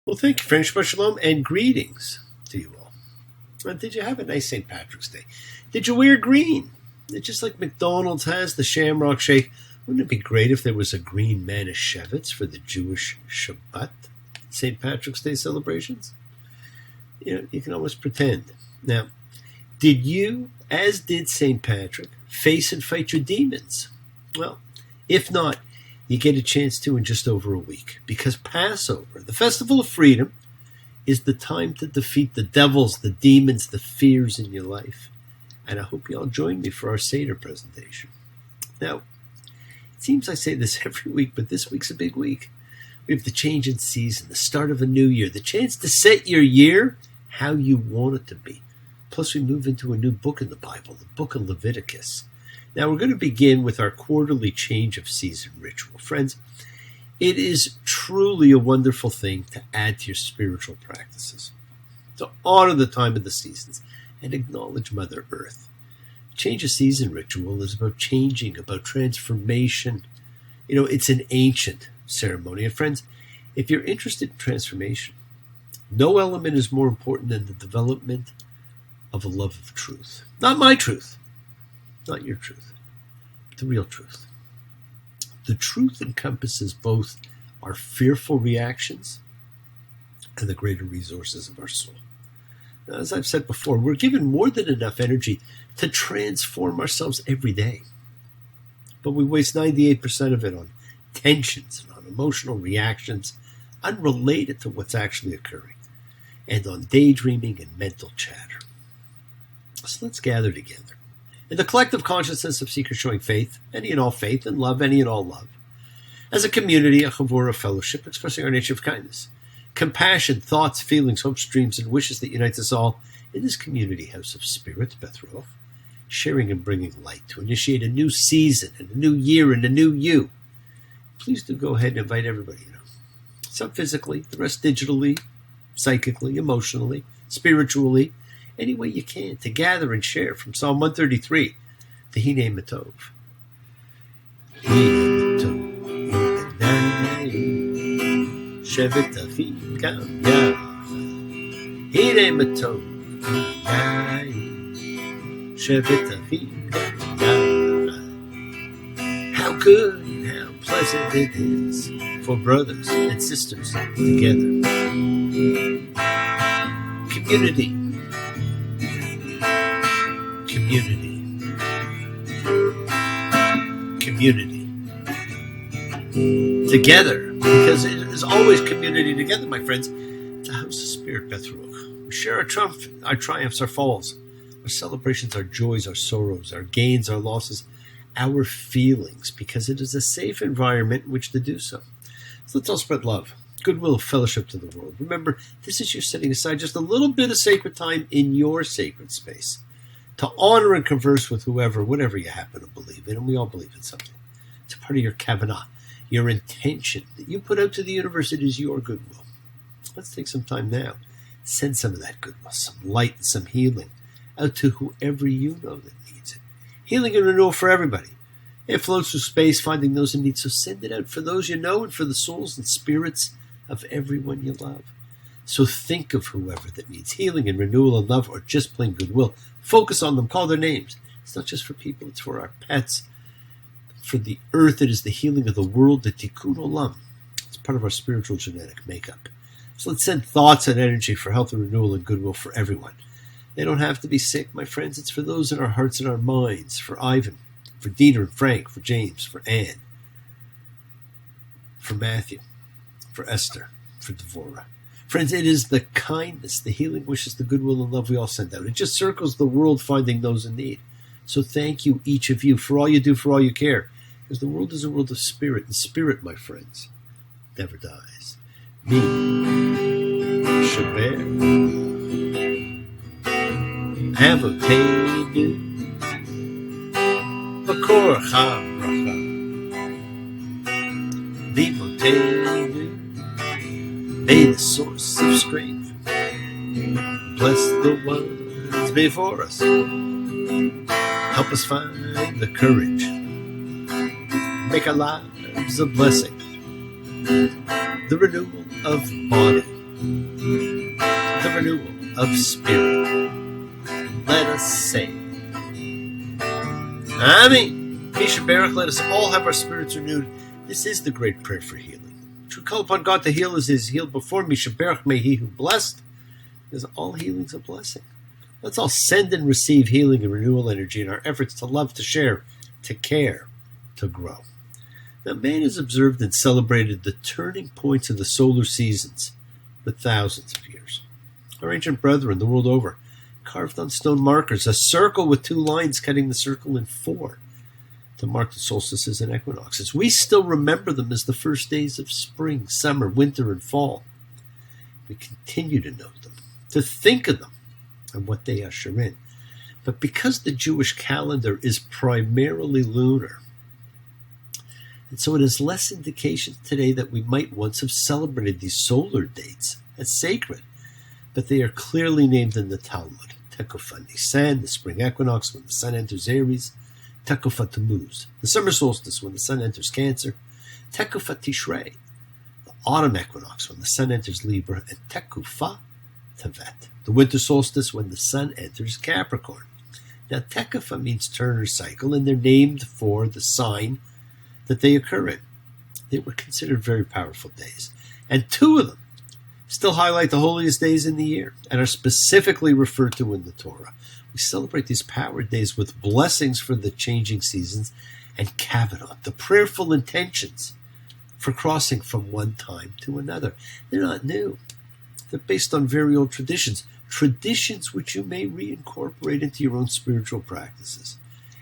Well, thank you, friends. Shabbat shalom and greetings to you all. Did you have a nice St. Patrick's Day? Did you wear green? Just like McDonald's has the Shamrock Shake, wouldn't it be great if there was a green Manischewitz for the Jewish Shabbat St. Patrick's Day celebrations? You can almost pretend. Now, did you, as did St. Patrick, face and fight your demons? Well, if not, you get a chance to in just over a week, because Passover, the festival of freedom, is the time to defeat the devils, the demons, the fears in your life. And I hope you all join me for our Seder presentation. Now, it seems I say this every week, but this week's a big week. We have the change in season, the start of a new year, the chance to set your year how you want it to be. Plus, we move into a new book in the Bible, the book of Leviticus. Now, we're going to begin with our quarterly change of season ritual. Friends, it is truly a wonderful thing to add to your spiritual practices, to honor the time of the seasons and acknowledge Mother Earth. Change of season ritual is about changing, about transformation. It's an ancient ceremony. And friends, if you're interested in transformation, no element is more important than the development of a love of truth. Not my truth. Not your truth, but the real truth. The truth encompasses both our fearful reactions and the greater resources of our soul. Now, as I've said before, we're given more than enough energy to transform ourselves every day. But we waste 98% of it on tensions and on emotional reactions unrelated to what's actually occurring, and on daydreaming and mental chatter. So let's gather together in the collective consciousness of seekers showing faith, any and all faith, and love, any and all love. As a community, a chavura fellowship, expressing our nature of kindness, compassion, thoughts, feelings, hopes, dreams, and wishes that unites us all in this community house of spirit, Beth Roth, sharing and bringing light to initiate a new season and a new year and a new you. Please do go ahead and invite everybody, some physically, the rest digitally, psychically, emotionally, spiritually, any way you can, to gather and share from Psalm 133, the Hine Matov. Hine Matov, Yonai, Shevet Achim Gam Yachad. Hine Matov, Yonai, Shevet Achim Gam Yachad. How good and how pleasant it is for brothers and sisters together. Community. Community. Together, because it is always community together, my friends. It's a house of spirit, Beth Ruach. We share our triumphs, our falls, our celebrations, our joys, our sorrows, our gains, our losses, our feelings, because it is a safe environment in which to do so. So let's all spread love, goodwill, fellowship to the world. Remember, this is you setting aside just a little bit of sacred time in your sacred space to honor and converse with whoever, whatever you happen to believe in, and we all believe in something. It's a part of your kavanah, your intention that you put out to the universe. It is your goodwill. Let's take some time now. Send some of that goodwill, some light and some healing out to whoever you know that needs it. Healing and renewal for everybody. It flows through space, finding those in need. So send it out for those you know and for the souls and spirits of everyone you love. So think of whoever that needs healing and renewal and love, or just plain goodwill. Focus on them. Call their names. It's not just for people. It's for our pets. For the earth, it is the healing of the world, the tikkun olam. It's part of our spiritual genetic makeup. So let's send thoughts and energy for health and renewal and goodwill for everyone. They don't have to be sick, my friends. It's for those in our hearts and our minds. For Ivan, for Dieter and Frank, for James, for Anne, for Matthew, for Esther, for Devorah. Friends, it is the kindness, the healing wishes, the goodwill and love we all send out. It just circles the world finding those in need. So thank you, each of you, for all you do, for all you care. Because the world is a world of spirit, and spirit, my friends, never dies. Me, Shabbat, Avotenu, Bakor HaBracha, Vimotenu. May the source of strength bless the ones before us. Help us find the courage. Make our lives a blessing. The renewal of body renewal of spirit. Let us say, Amen. Misha Baruch, let us all have our spirits renewed. This is the great prayer for healing. Which we call upon God to heal as is healed before Misha Baruch, may he who blessed, because all healing's a blessing. Let's all send and receive healing and renewal energy in our efforts to love, to share, to care, to grow. Now, man has observed and celebrated the turning points of the solar seasons for thousands of years. Our ancient brethren, the world over, carved on stone markers a circle with 2 lines cutting the circle in 4 to mark the solstices and equinoxes. We still remember them as the first days of spring, summer, winter, and fall. We continue to know them, to think of them, and what they usher in. But because the Jewish calendar is primarily lunar, and so it has less indication today that we might once have celebrated these solar dates as sacred, but they are clearly named in the Talmud. Tekufa Nisan, the spring equinox when the sun enters Aries. Tekufa Tammuz, the summer solstice when the sun enters Cancer. Tekufa Tishrei, the autumn equinox when the sun enters Libra. And Tekufa Tevet, the winter solstice when the sun enters Capricorn. Now, Tekufa means turn or cycle, and they're named for the sign that they occur in. They were considered very powerful days, and 2 of them still highlight the holiest days in the year and are specifically referred to in the Torah. We celebrate these power days with blessings for the changing seasons and kavanah, the prayerful intentions for crossing from one time to another. They're not new. They're based on very old traditions which you may reincorporate into your own spiritual practices.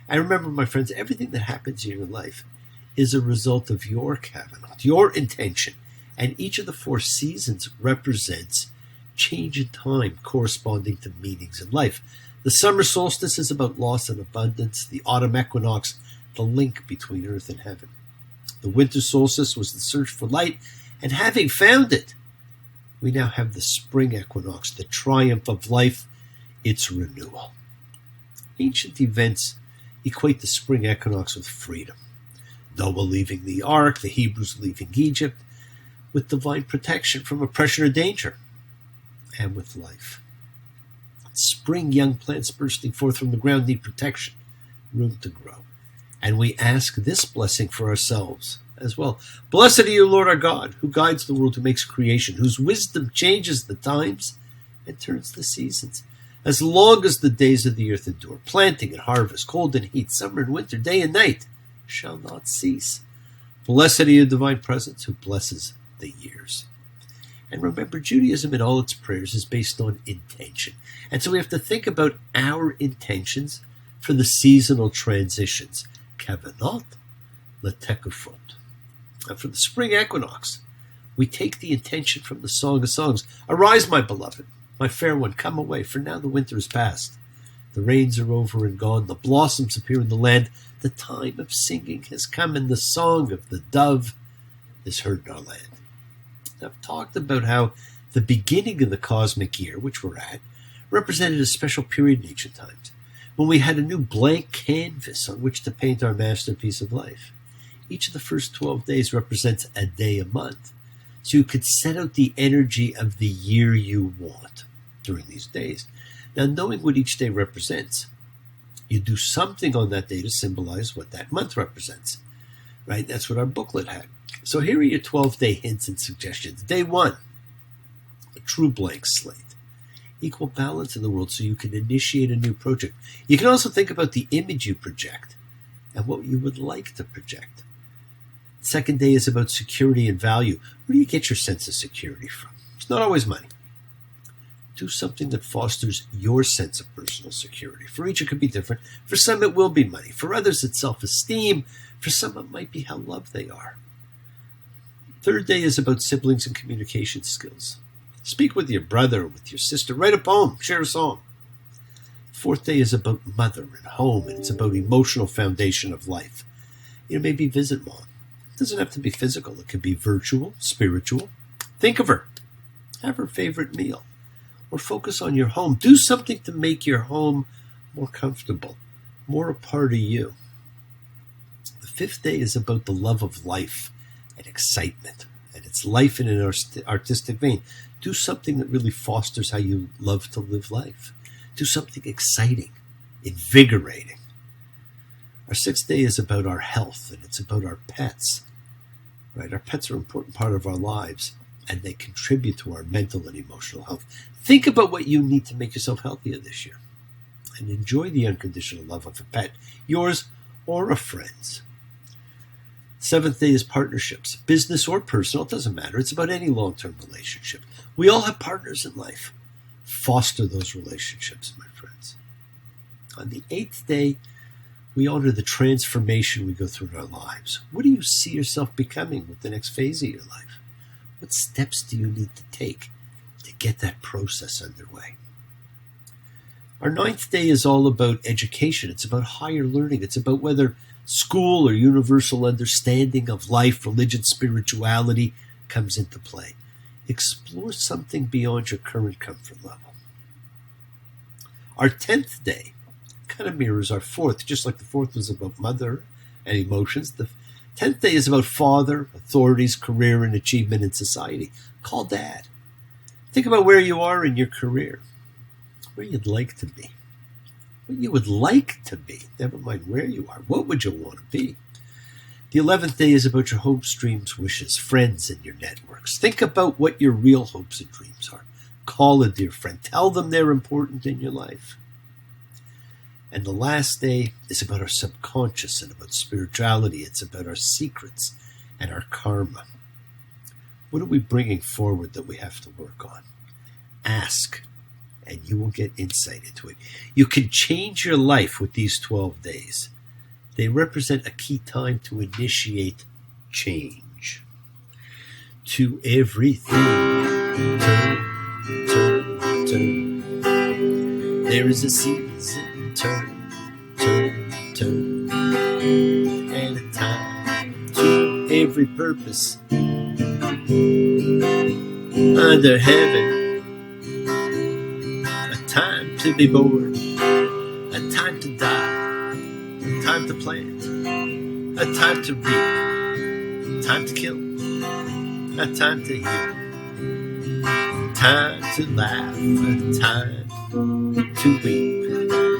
And remember, my friends, everything that happens in your life is a result of your kavanah, your intention. And each of the 4 seasons represents change in time corresponding to meanings in life. The summer solstice is about loss and abundance. The autumn equinox, the link between earth and heaven. The winter solstice was the search for light, and having found it, we now have the spring equinox, the triumph of life, its renewal. Ancient events equate the spring equinox with freedom. Noah leaving the ark, the Hebrews leaving Egypt, with divine protection from oppression or danger, and with life. Spring young plants bursting forth from the ground need protection, room to grow. And we ask this blessing for ourselves as well. Blessed are you, Lord our God, who guides the world, who makes creation, whose wisdom changes the times and turns the seasons. As long as the days of the earth endure, planting and harvest, cold and heat, summer and winter, day and night shall not cease. Blessed are you, divine presence, who blesses the years. And remember, Judaism in all its prayers is based on intention. And so we have to think about our intentions for the seasonal transitions. Kavanot letekufot. And for the spring equinox, we take the intention from the Song of Songs. Arise, my beloved, my fair one, come away, for now the winter is past. The rains are over and gone, the blossoms appear in the land. The time of singing has come, and the song of the dove is heard in our land. I've talked about how the beginning of the cosmic year, which we're at, represented a special period in ancient times, when we had a new blank canvas on which to paint our masterpiece of life. Each of the first 12 days represents a day a month, so you could set out the energy of the year you want during these days. Now, knowing what each day represents, you do something on that day to symbolize what that month represents, right? That's what our booklet had. So here are your 12-day hints and suggestions. Day 1, a true blank slate. Equal balance in the world so you can initiate a new project. You can also think about the image you project and what you would like to project. Second day is about security and value. Where do you get your sense of security from? It's not always money. Do something that fosters your sense of personal security. For each, it could be different. For some, it will be money. For others, it's self-esteem. For some, it might be how loved they are. Third day is about siblings and communication skills. Speak with your brother or with your sister. Write a poem. Share a song. Fourth day is about mother and home, and it's about emotional foundation of life. Maybe visit mom. It doesn't have to be physical. It could be virtual, spiritual. Think of her. Have her favorite meal. Or focus on your home. Do something to make your home more comfortable, more a part of you. The fifth day is about the love of life and excitement, and it's life in an artistic vein. Do something that really fosters how you love to live life. Do something exciting, invigorating. Our 6th day is about our health, and it's about our pets. Right? Our pets are an important part of our lives, and they contribute to our mental and emotional health. Think about what you need to make yourself healthier this year, and enjoy the unconditional love of a pet, yours or a friend's. 7th day is partnerships, business or personal, it doesn't matter. It's about any long-term relationship. We all have partners in life. Foster those relationships, my friends. On the 8th day, we honor the transformation we go through in our lives. What do you see yourself becoming with the next phase of your life? What steps do you need to take to get that process underway? Our 9th day is all about education. It's about higher learning. It's about whether school or universal understanding of life, religion, spirituality comes into play. Explore something beyond your current comfort level. Our 10th day kind of mirrors our 4th, just like the 4th was about mother and emotions. The 10th day is about father, authorities, career, and achievement in society. Call dad. Think about where you are in your career, where you'd like to be, what you would like to be, never mind where you are. What would you want to be? The 11th day is about your hopes, dreams, wishes, friends, and your networks. Think about what your real hopes and dreams are. Call a dear friend. Tell them they're important in your life. And the last day is about our subconscious and about spirituality. It's about our secrets and our karma. What are we bringing forward that we have to work on? Ask, and you will get insight into it. You can change your life with these 12 days. They represent a key time to initiate change. To everything, turn, turn, turn. There is a season, turn, turn, turn. And a time to every purpose under heaven. A time to be born, a time to die, a time to plant, a time to reap, a time to kill, a time to heal, time to laugh, a time to weep.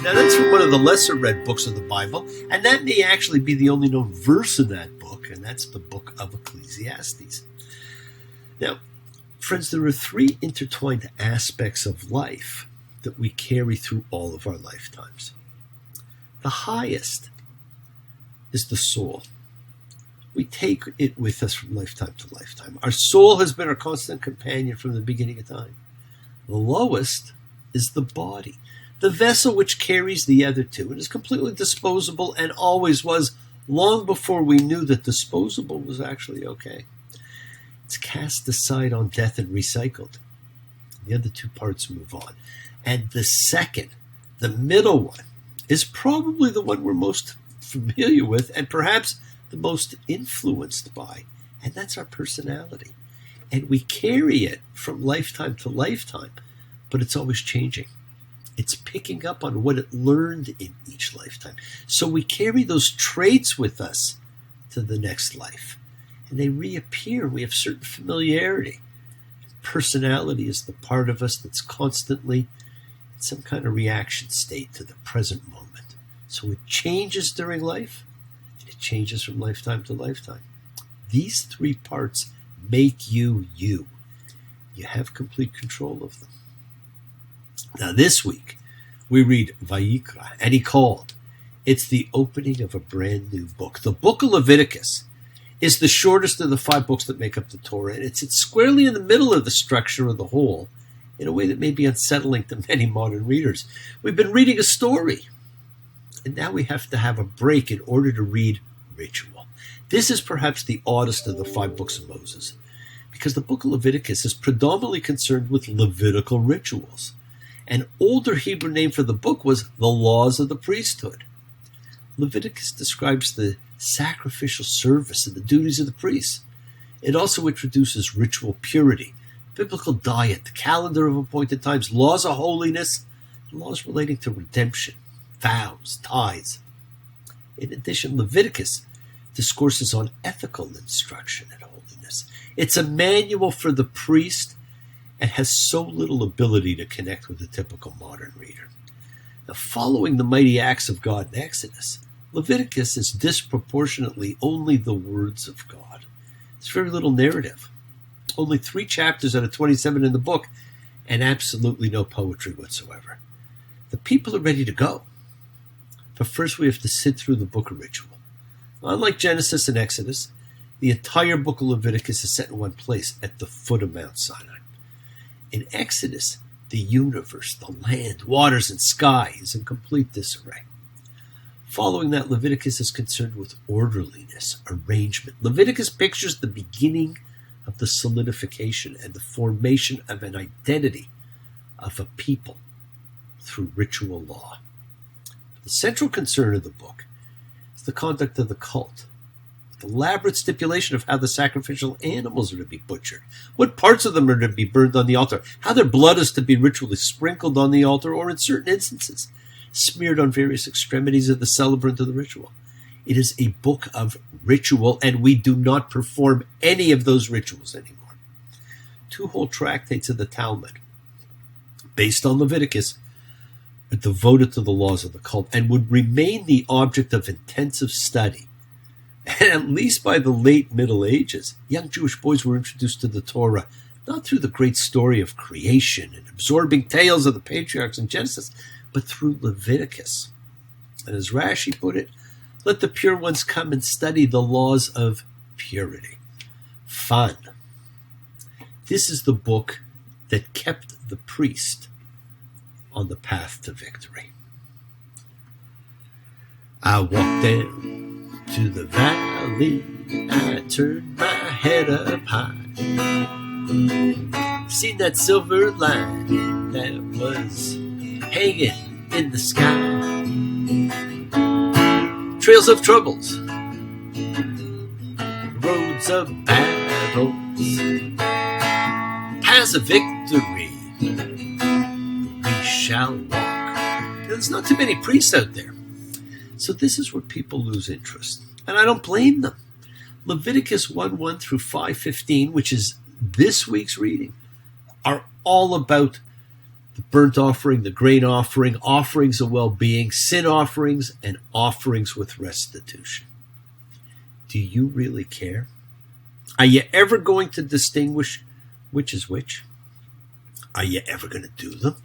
Now that's from one of the lesser read books of the Bible, and that may actually be the only known verse in that book, and that's the book of Ecclesiastes. Now, friends, there are 3 intertwined aspects of life that we carry through all of our lifetimes. The highest is the soul. We take it with us from lifetime to lifetime. Our soul has been our constant companion from the beginning of time. The lowest is the body, the vessel which carries the other 2. It is completely disposable and always was, long before we knew that disposable was actually okay. It's cast aside on death and recycled. The other 2 parts move on. And the second, the middle one, is probably the one we're most familiar with and perhaps the most influenced by, and that's our personality. And we carry it from lifetime to lifetime, but it's always changing. It's picking up on what it learned in each lifetime. So we carry those traits with us to the next life, and they reappear. We have certain familiarity. Personality is the part of us that's constantly in some kind of reaction state to the present moment. So it changes during life, and it changes from lifetime to lifetime. These 3 parts make you you. You have complete control of them. Now this week, we read Vayikra, and he called. It's the opening of a brand new book. The book of Leviticus is the shortest of the 5 books that make up the Torah, and it sits squarely in the middle of the structure of the whole in a way that may be unsettling to many modern readers. We've been reading a story, and now we have to have a break in order to read ritual. This is perhaps the oddest of the 5 books of Moses, because the book of Leviticus is predominantly concerned with Levitical rituals. An older Hebrew name for the book was the laws of the priesthood. Leviticus describes the sacrificial service and the duties of the priests. It also introduces ritual purity, biblical diet, the calendar of appointed times, laws of holiness, and laws relating to redemption, vows, tithes. In addition, Leviticus discourses on ethical instruction and holiness. It's a manual for the priest and has so little ability to connect with the typical modern reader. Now, following the mighty acts of God in Exodus, Leviticus is disproportionately only the words of God. There's very little narrative. Only 3 chapters out of 27 in the book, and absolutely no poetry whatsoever. The people are ready to go. But first we have to sit through the book of ritual. Unlike Genesis and Exodus, the entire book of Leviticus is set in one place at the foot of Mount Sinai. In Exodus, the universe, the land, waters, and sky is in complete disarray. Following that, Leviticus is concerned with orderliness, arrangement. Leviticus pictures the beginning of the solidification and the formation of an identity of a people through ritual law. The central concern of the book is the conduct of the cult, with elaborate stipulation of how the sacrificial animals are to be butchered, what parts of them are to be burned on the altar, how their blood is to be ritually sprinkled on the altar, or in certain instances, smeared on various extremities of the celebrant of the ritual. It is a book of ritual, and we do not perform any of those rituals anymore. 2 whole tractates of the Talmud, based on Leviticus, are devoted to the laws of the cult and would remain the object of intensive study. And at least by the late Middle Ages, young Jewish boys were introduced to the Torah not through the great story of creation and absorbing tales of the patriarchs in Genesis, but through Leviticus. And as Rashi put it, let the pure ones come and study the laws of purity. Fun. This is the book that kept the priest on the path to victory. I walked down to the valley, I turned my head up high, seen that silver line that was hanging in the sky. Trails of troubles, roads of battles, paths of victory, we shall walk. There's not too many priests out there. So this is where people lose interest. And I don't blame them. Leviticus 1:1 through 5:15, which is this week's reading, are all about the burnt offering, the grain offering, offerings of well-being, sin offerings, and offerings with restitution. Do you really care? Are you ever going to distinguish which is which? Are you ever going to do them?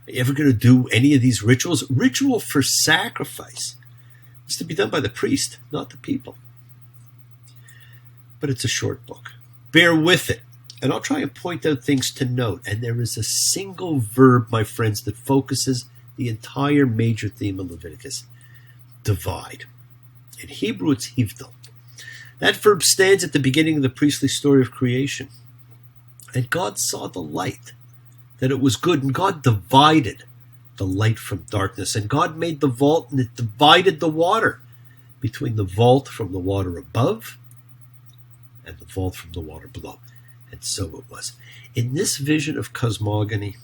Are you ever going to do any of these rituals? Ritual for sacrifice is to be done by the priest, not the people. But it's a short book. Bear with it. And I'll try and point out things to note. And there is a single verb, my friends, that focuses the entire major theme of Leviticus. Divide. In Hebrew, it's hivdal. That verb stands at the beginning of the priestly story of creation. And God saw the light, that it was good. And God divided the light from darkness. And God made the vault, and it divided the water between the vault from the water above and the vault from the water below. And so it was. In this vision of cosmogony,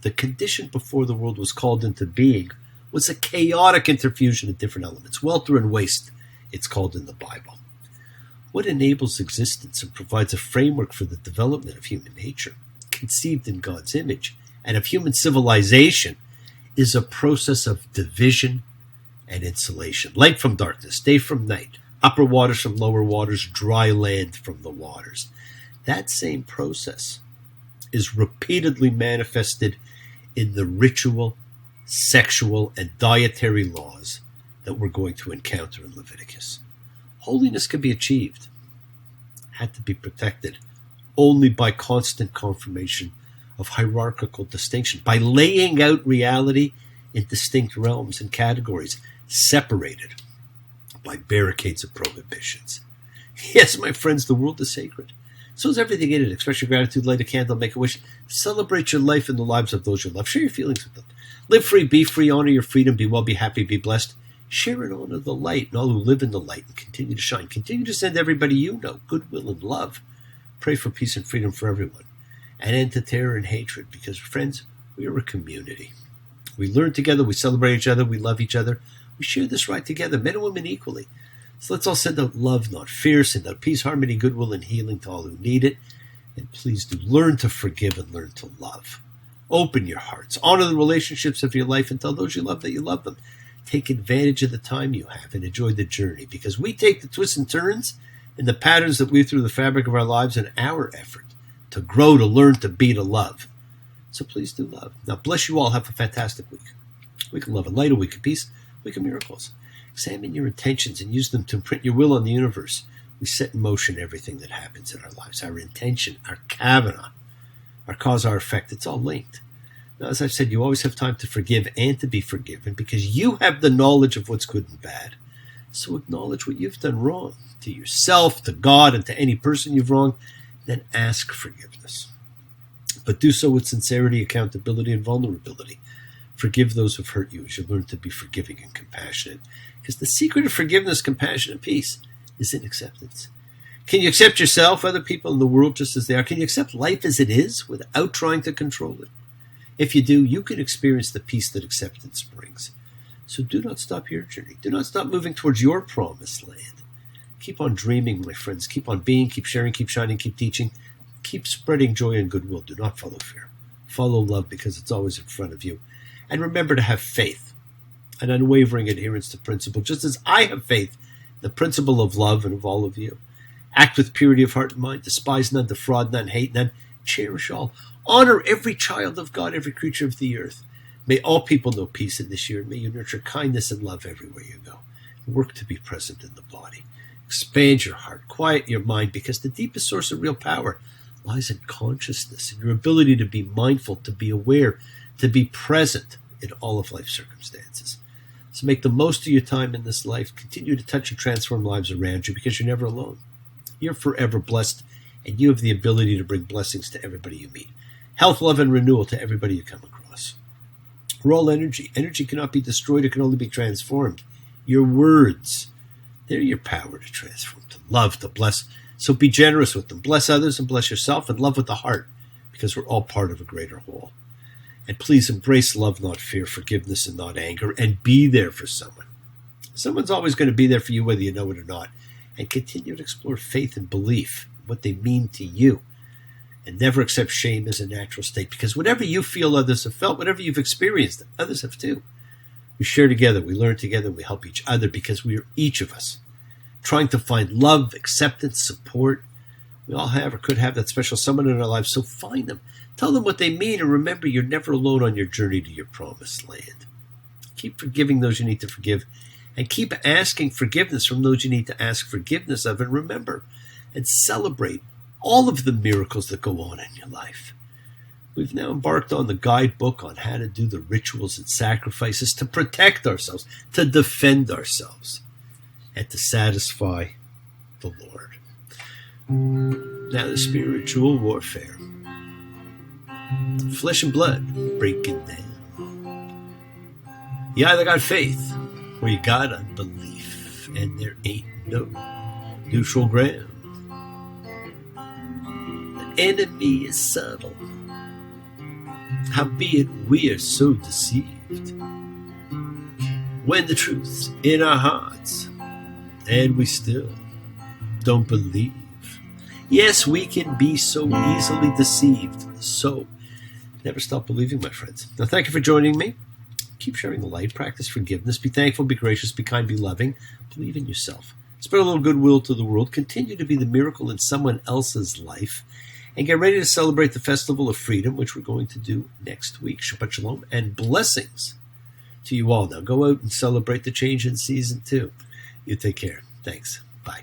the condition before the world was called into being was a chaotic interfusion of different elements. Welter and waste, it's called in the Bible. What enables existence and provides a framework for the development of human nature, conceived in God's image, and of human civilization, is a process of division and insulation. Light from darkness, day from night, upper waters from lower waters, dry land from the waters. That same process is repeatedly manifested in the ritual, sexual, and dietary laws that we're going to encounter in Leviticus. Holiness can be achieved, had to be protected, only by constant confirmation of hierarchical distinction, by laying out reality in distinct realms and categories, separated by barricades of prohibitions. Yes, my friends, the world is sacred. So is everything in it. Express your gratitude, light a candle, make a wish. Celebrate your life and the lives of those you love. Share your feelings with them. Live free, be free, honor your freedom, be well, be happy, be blessed. Share and honor the light and all who live in the light and continue to shine. Continue to send everybody you know goodwill and love. Pray for peace and freedom for everyone. And end to terror and hatred, because, friends, we are a community. We learn together, we celebrate each other, we love each other. We share this right together, men and women equally. So let's all send out love, not fear. Send out peace, harmony, goodwill, and healing to all who need it. And please do learn to forgive and learn to love. Open your hearts. Honor the relationships of your life and tell those you love that you love them. Take advantage of the time you have and enjoy the journey, because we take the twists and turns and the patterns that weave through the fabric of our lives in our effort to grow, to learn, to be, to love. So please do love. Now, bless you all. Have a fantastic week. A week of love and light, a week of peace, a week of miracles. Examine your intentions and use them to imprint your will on the universe. We set in motion everything that happens in our lives. Our intention, our kavana, our cause, our effect, it's all linked. Now, as I've said, you always have time to forgive and to be forgiven because you have the knowledge of what's good and bad. So acknowledge what you've done wrong to yourself, to God, and to any person you've wronged. Then ask forgiveness. But do so with sincerity, accountability, and vulnerability. Forgive those who've hurt you as you learn to be forgiving and compassionate. Because the secret of forgiveness, compassion, and peace is in acceptance. Can you accept yourself, other people, in the world just as they are? Can you accept life as it is without trying to control it? If you do, you can experience the peace that acceptance brings. So do not stop your journey. Do not stop moving towards your promised land. Keep on dreaming, my friends. Keep on being, keep sharing, keep shining, keep teaching. Keep spreading joy and goodwill. Do not follow fear. Follow love because it's always in front of you. And remember to have faith, an unwavering adherence to principle, just as I have faith in the principle of love and of all of you. Act with purity of heart and mind. Despise none, defraud none, hate none. Cherish all. Honor every child of God, every creature of the earth. May all people know peace in this year. May you nurture kindness and love everywhere you go. Work to be present in the body. Expand your heart. Quiet your mind, because the deepest source of real power lies in consciousness and your ability to be mindful, to be aware, to be present in all of life's circumstances. So make the most of your time in this life. Continue to touch and transform lives around you, because you're never alone. You're forever blessed, and you have the ability to bring blessings to everybody you meet. Health, love, and renewal to everybody you come across. We're all energy. Energy cannot be destroyed. It can only be transformed. Your words, they're your power to transform, to love, to bless. So be generous with them. Bless others and bless yourself, and love with the heart, because we're all part of a greater whole. And please embrace love, not fear, forgiveness, and not anger, and be there for someone. Someone's always going to be there for you, whether you know it or not. And continue to explore faith and belief, what they mean to you. And never accept shame as a natural state, because whatever you feel others have felt, whatever you've experienced, others have too. We share together, we learn together, and we help each other, because we are each of us trying to find love, acceptance, support. We all have or could have that special someone in our lives, so find them. Tell them what they mean, and remember, you're never alone on your journey to your promised land. Keep forgiving those you need to forgive, and keep asking forgiveness from those you need to ask forgiveness of, and remember and celebrate all of the miracles that go on in your life. We've now embarked on the guidebook on how to do the rituals and sacrifices to protect ourselves, to defend ourselves, and to satisfy the Lord. Now the spiritual warfare. Flesh and blood breaking down. You either got faith or you got unbelief, and there ain't no neutral ground. The enemy is subtle, howbeit we are so deceived. When the truth's in our hearts, and we still don't believe. Yes, we can be so easily deceived. So, never stop believing, my friends. Now, thank you for joining me. Keep sharing the light. Practice forgiveness. Be thankful. Be gracious. Be kind. Be loving. Believe in yourself. Spread a little goodwill to the world. Continue to be the miracle in someone else's life. And get ready to celebrate the Festival of Freedom, which we're going to do next week. Shabbat Shalom and blessings to you all. Now, go out and celebrate the change in season 2. You take care. Thanks. Bye.